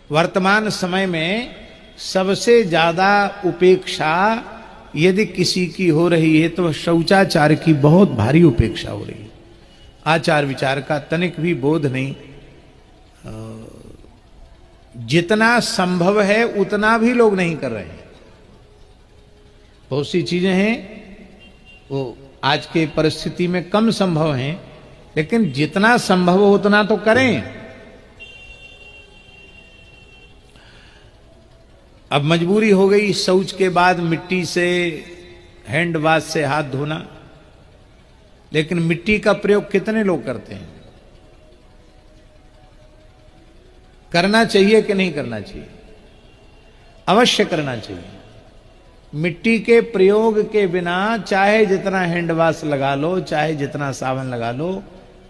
वर्तमान समय में सबसे ज्यादा उपेक्षा यदि किसी की हो रही है तो शौचाचार की बहुत भारी उपेक्षा हो रही है। आचार विचार का तनिक भी बोध नहीं। जितना संभव है उतना भी लोग नहीं कर रहे हैं। बहुत सी चीजें हैं वो आज के परिस्थिति में कम संभव हैं, लेकिन जितना संभव हो उतना तो करें। अब मजबूरी हो गई शौच के बाद मिट्टी से हैंड वॉश से हाथ धोना, लेकिन मिट्टी का प्रयोग कितने लोग करते हैं? करना चाहिए कि नहीं करना चाहिए? अवश्य करना चाहिए। मिट्टी के प्रयोग के बिना चाहे जितना हैंड वॉश लगा लो, चाहे जितना साबुन लगा लो,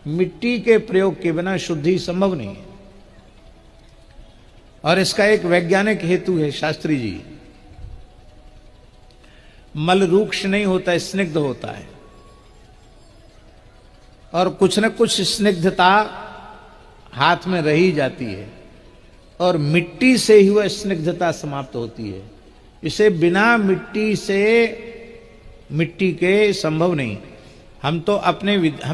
मिट्टी के प्रयोग के बिना शुद्धि संभव नहीं है। और इसका एक वैज्ञानिक हेतु है शास्त्री जी। मल रूक्ष नहीं होता, स्निग्ध होता है, और कुछ न कुछ स्निग्धता हाथ में रही जाती है, और मिट्टी से ही वह स्निग्धता समाप्त होती है। इसे बिना मिट्टी के संभव नहीं। हम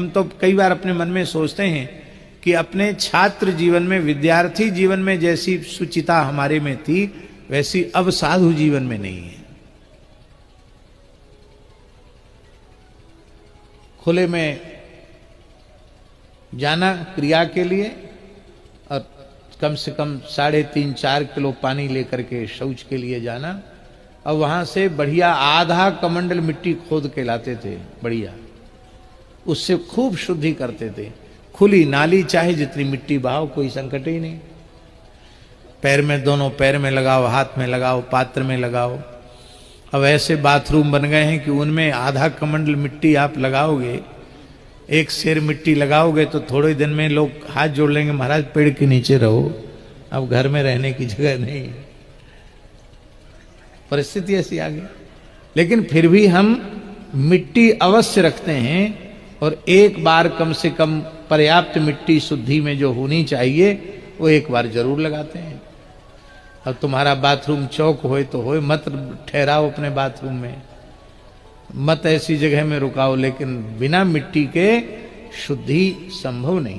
तो कई बार अपने मन में सोचते हैं कि अपने छात्र जीवन में, विद्यार्थी जीवन में जैसी सुचिता हमारे में थी वैसी अब साधु जीवन में नहीं है। खुले में जाना क्रिया के लिए और कम से कम 3.5-4 किलो पानी लेकर के शौच के लिए जाना, और वहां से बढ़िया आधा कमंडल मिट्टी खोद के लाते थे, बढ़िया उससे खूब शुद्धि करते थे। खुली नाली, चाहे जितनी मिट्टी बहाओ, कोई संकट ही नहीं। पैर में, दोनों पैर में लगाओ, हाथ में लगाओ, पात्र में लगाओ। अब ऐसे बाथरूम बन गए हैं कि उनमें आधा कमंडल मिट्टी आप लगाओगे, एक सेर मिट्टी लगाओगे तो थोड़े दिन में लोग हाथ जोड़ लेंगे, महाराज पेड़ के नीचे रहो, अब घर में रहने की जगह नहीं। परिस्थिति ऐसी आ गई। लेकिन फिर भी हम मिट्टी अवश्य रखते हैं, और एक बार कम से कम पर्याप्त मिट्टी शुद्धि में जो होनी चाहिए वो एक बार जरूर लगाते हैं। अब तुम्हारा बाथरूम चौक होए तो होए, मत ठहराओ अपने बाथरूम में, मत ऐसी जगह में रुकाओ, लेकिन बिना मिट्टी के शुद्धि संभव नहीं।